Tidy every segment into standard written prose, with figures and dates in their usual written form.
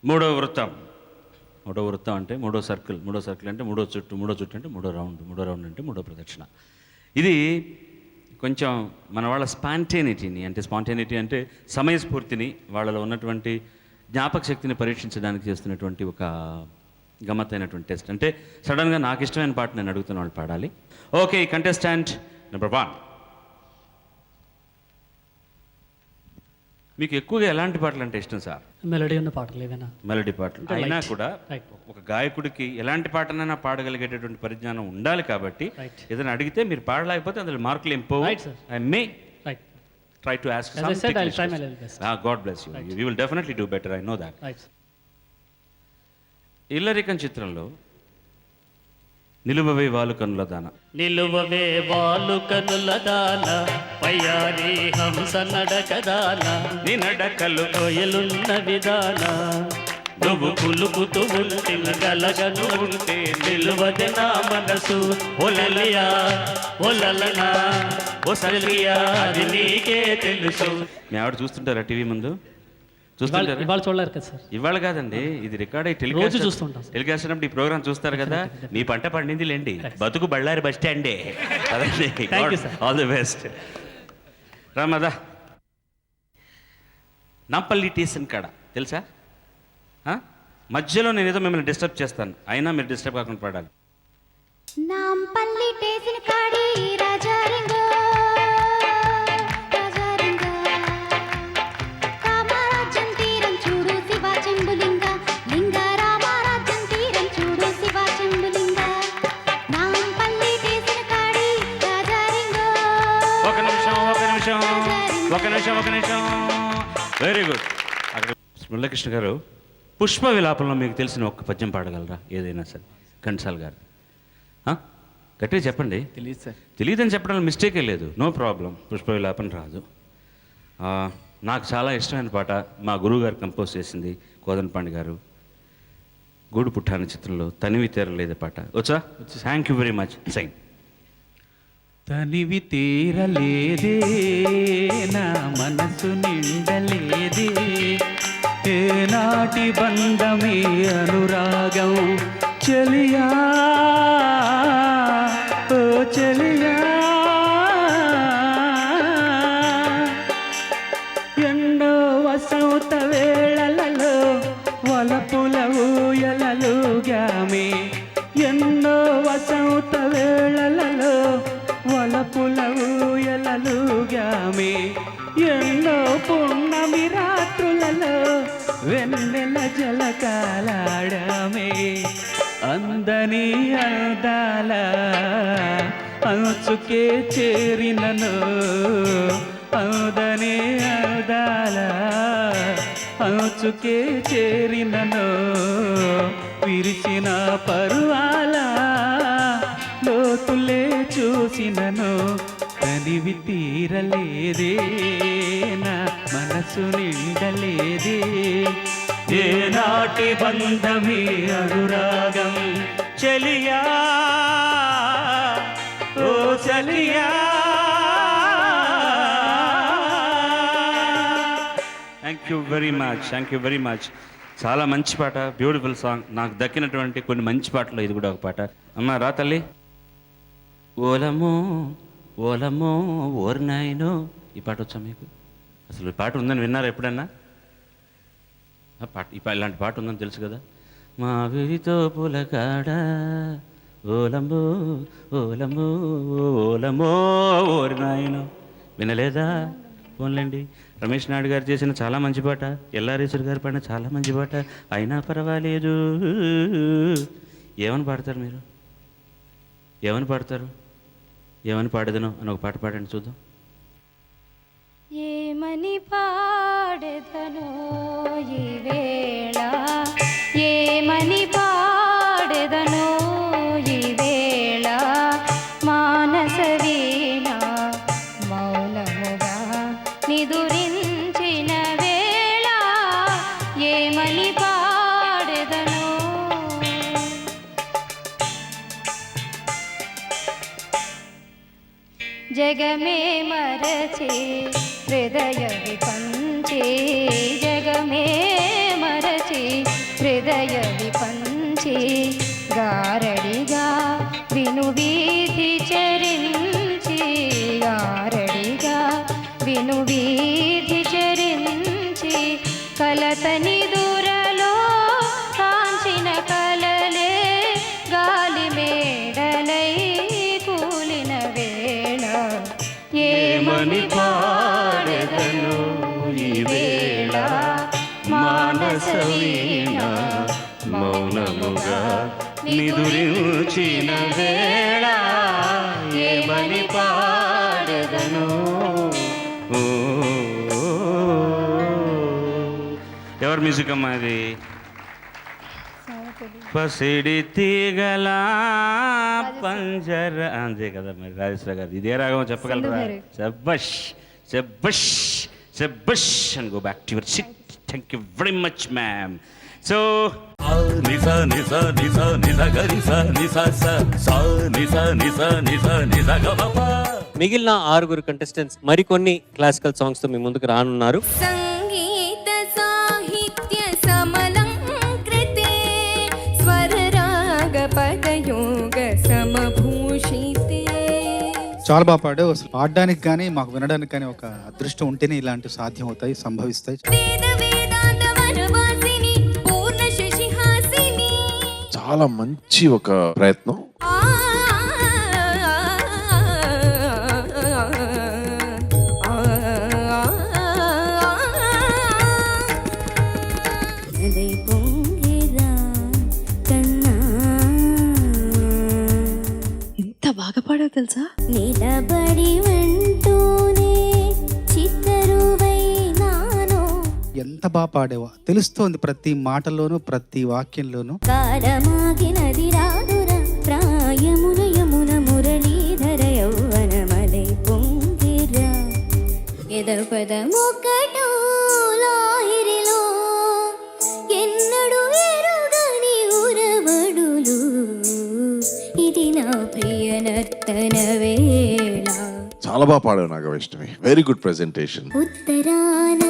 మూడో వృత్తం. మూడో వృత్తం అంటే మూడో సర్కిల్. మూడో సర్కిల్ అంటే మూడో చుట్టు అంటే మూడో రౌండ్. మూడో రౌండ్ అంటే మూడో ప్రదక్షిణ. ఇది కొంచెం మన వాళ్ళ స్పాంటేనిటీని, అంటే స్పాంటేనిటీ అంటే సమయస్ఫూర్తిని, వాళ్ళలో ఉన్నటువంటి జ్ఞాపక శక్తిని పరీక్షించడానికి చేస్తున్నటువంటి ఒక గమ్మత్తైనటువంటి టెస్ట్. అంటే సడన్గా నాకు ఇష్టమైన పాట నేను అడుగుతున్న వాళ్ళు పాడాలి. ఓకే, కంటెస్టాంట్ నెంబర్ 1, మీకు ఎక్కువగా ఎలాంటి పాటలు అంటే ఇష్టం సార్? మెలడీ ఉన్న పాటలు ఏదైనా. మెలడీ పాటలు అయినా కూడా ఒక గాయకుడికి ఎలాంటి పాటనైనా పాడగలిగేటటువంటి పరిజ్ఞానం ఉండాలి. కాబట్టి ఏదైనా అడిగితే మీరు పాడలేకపోతే అందులో మార్కులు ఇంపో. I may try to ask something. As I said, I'll try my level best. God bless you. You will definitely do better, I know that. ఇల్లరికం చిత్రంలో నిలువవే వాలు కనుల దాన, నిలువవే వాలు కనుల దాన, పయ్యారి హంస నడకదాన, నీ నడకలు కోయలున్న విధాన, నువ్వు కులుకుతూ ఉంటే గలగను ఉంటే నిలువదే నా మనసు. ఒలలియా ఒలలనా ఒసలియా అది నీకే తెలుసు. మీ ఆవిడ చూస్తుంటారా టీవీ ముందు? చూస్తుంటారు. ఇవాళ చూడలేరు కదా సార్? ఇవాళ కాదండి, ఇది రికార్డ్ అయ్యి టెలికాస్ట్ చూస్తుంటాం. టెలికాస్ట్ అయినప్పుడు ఈ ప్రోగ్రామ్ చూస్తారు కదా. మీ పంట పండింది లేండి, బతుకు బళ్ళారి బస్ స్టాండే. అదండి. All the best. Ramada, Nampally station కాడ తెలుసా? మధ్యలో నేను ఏదో మిమ్మల్ని డిస్టర్బ్ చేస్తాను, అయినా మీరు డిస్టర్బ్ కాకుండా పాడాలి. నాంపల్లి స్టేషన్ కాడి రాజారింగో రాజారింగో, కామరాజ్యం తీరం చూడు శివ చెంబులింగ లింగ, రామరాజ్యం తీరం చూడు శివ చెంబులింగ, నాంపల్లి స్టేషన్ కాడి రాజారింగో. ఒక నిమిషం ఒక నిమిషం ఒక నిమిషం ఒక నిమిషం. Very good. అక్కడ మురళీకృష్ణ గారు, పుష్ప విలాపంలో మీకు తెలిసిన ఒక్క పద్యం పాడగలరా? ఏదైనా సరే. ఘంటసాల గారు గట్టిగా చెప్పండి. తెలియదు సార్. తెలియదని చెప్పడంలో మిస్టేకే లేదు, నో ప్రాబ్లం. పుష్ప విలాపం రాదు. నాకు చాలా ఇష్టమైన పాట మా గురువు గారు కంపోజ్ చేసింది, కోదండపాండి గారు. గూడు పుట్టాని చిత్రంలో తనివి తీరలేదే పాట. వచ్చా? Thank you very much. సైన్. తనివి తీరలేదే నా మనసు నిండలేదే, ఏనాటి బంధమే అనురాగం చెలియా ఓ చెలియా, ఎన్నో వసంత వేళలలో వలపుల ఊయలలుగామే, ఎన్నో వసంత వేళలలో వలపుల ఊయలలుగామే, ఎన్నో పున్నమి రాత్రులలో వెన్నెల జలకాలాడామే, అందని అందాల అంచుకే చేరినను, అందని అందాల అంచుకే చేరినను, విరిచిన పరువాల లోతులే చూసినను, తనివి తీరలేదే నా మనసు నిండలేదే, ఏనాటి బంధమే అనురాగం చెలియా ఓ చెలియా. Thank you very much, thank you very much. చాలా మంచి పాట, బ్యూటిఫుల్ సాంగ్. నాకు దక్కినటువంటి కొన్ని మంచి పాటలు ఇది కూడా ఒక పాట. అమ్మ రా తల్లి. ఓలమో ఓలమో ఓర్ నాయనో, ఈ పాట వచ్చా మీకు? అసలు ఈ పాట ఉందని విన్నారా ఎప్పుడన్నా? పాట ఇలాంటి పాట ఉందని తెలుసు కదా. మా విరితో పులకాడ ఓలమో ఓలమో ఓలమో ఓర్ నాయనో, వినలేదా? పోన్లేండి. రమేష్ నాయుడు గారు చేసిన చాలా మంచి పాట, ఎల్లారేశ్వరి గారు పాడిన చాలా మంచి పాట, అయినా పర్వాలేదు. ఏమని పాడతారు మీరు? ఏమని పాడతారు? ఏమని పాడేదనో అని ఒక పాట పాడండి చూద్దాం. ఏమని పాడెదనో ఈ వేళ, ఏమని పాడెదనో ఈ వేళ, మానస వీణ మౌనముగా నిదురించిన వేళ, ఏమని పాడెదనో. జగమే మరచే హృదయ విపంచే, జగమే మరచే హృదయ విపంచి గారడిగా విను వీధి చరించి గారడిగా విను వీధి చరించి కలతని దూరలో కాంచిన కలలే గాలి మేడలై కూలిన వేళ ఏమని పాడెదను ఈ వేళ మానస వీణ మౌనముగా నిదురించిన వేళ ఏమని పాడెదను. ఎవరి మ్యూజిక్ అమ్మా ఇది? పసిడి తీగల పంజర అంతే కదా మరి రాజేశ్వర గారు. ఇదే రాగం చెప్పగలరా? శబ్బష్ శబ్బష్ శబ్బష్ and go back to your seat. Thank you very much ma'am. So నిసా నిసా నిసా నిసా గరిసా నిసా సా సా నిసా నిసా నిసా నిసా గమప. మిగిలిన 6 కంటెస్టెంట్స్ మరికొన్ని క్లాసికల్ సాంగ్స్ తో మీ ముందుకు రానున్నారు. సంగీత సాహిత్య సమలంకృతే స్వరరాగ పదయోగ సమభూషితే. చాలా బాగా పాడావు. అసలు పాడడానికి కానీ మాకు వినడానికి కానీ ఒక అదృష్టం ఉంటేనే ఇలాంటివి సాధ్యం అవుతాయి, సంభవిస్తాయి. వేద వేదాంత వనవాసిని పూర్ణ శశిహాసిని. చాలా మంచి ఒక ప్రయత్నం. ఎంత బాగా పాడావు తెలుసా? నిలబడి వింటూనే చిత్తరువైనాను. ఎంత బాగా పాడేవా తెలుస్తోంది ప్రతి మాటలోనూ ప్రతి వాక్యంలోనూ. కాలమాగినది రాదురా ప్రాయమున యమున మురళీధర యౌవనమలై పొంగిరా. ఎదపదమొకటో లాహిరిలో ఎన్నడు ఎరుగని ఉరవడులు. ఇది నా ప్రియ నర్తన వేళ. చాలా బాగా పాడావు నాగవైష్ణవి. Very good presentation. ఉత్తరాన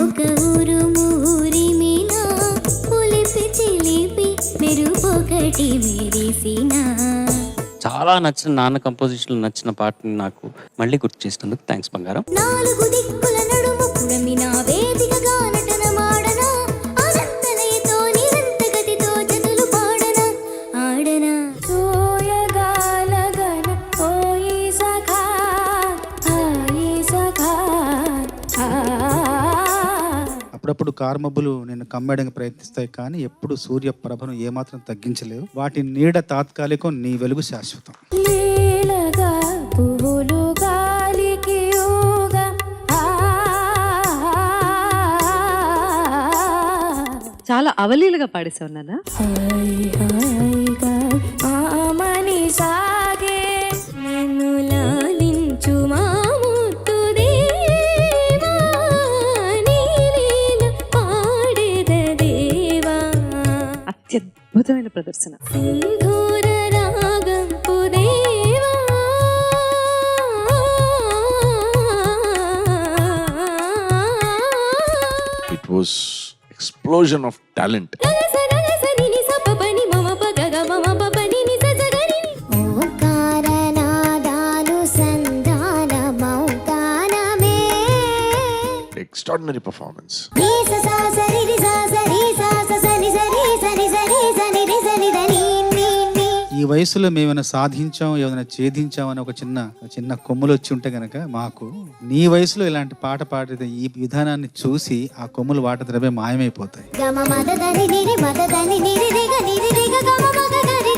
ఒక ఊరుమూరిమినా పులిపి చిలిపి మెరుపొకటి మెరిసిన. చాలా నచ్చిన నాన్న కంపోజిషన్ నచ్చిన పాటని నాకు మళ్ళీ గుర్తు చేసినందుకు థ్యాంక్స్ బంగారం. 4 దిక్కుల నడుము పురమిన వేదికగా నటన మాడన అనంతనయతో నిరంత గతితో జతులు పాడన ఆడన సోయగాలగన ఓయి సఖా హాయి సఖా. అప్పుడప్పుడు కార్మబ్బులు నిన్ను కమ్మేయడానికి ప్రయత్నిస్తాయి కానీ ఎప్పుడు సూర్య ప్రభను ఏమాత్రం తగ్గించలేవు. వాటి నీడ తాత్కాలికం, నీ వెలుగు శాశ్వతం. లీలగా పువ్వులు గాలికి ఊగా. చాలా అవలీలుగా పాడేసావు నాన్న. హాయిగా ఆమని సాగే నిన్ను లాలించు మా ముద్దు దేవా. నీ లీల పాడెద దేవా. అత్యద్భుతమైన ప్రదర్శన. సింధూర రాగంపు దేవా. It was explosion of talent. రగస రగస నిని సపపని మమ పగగ మమ పపని ని సజగని. ఓంకారనాదాలు సంధాన మౌతానమే. Extraordinary performance. నీ ససా సరి రి సా సరి సా స సని సరి సని సరి సని రి సని దని ని ని. ఈ వయసులో మేమైనా సాధించాం, ఏమైనా ఛేదించాం అని ఒక చిన్న కొమ్ములు వచ్చి ఉంటే గనక మాకు నీ వయసులో ఇలాంటి పాట పాడితే ఈ విధానాన్ని చూసి ఆ కొమ్ములు వాట ద్రవ్య మాయమైపోతాయి. గమ మద దని నిరి మద దని నిరి రిగ గమ మగ గరి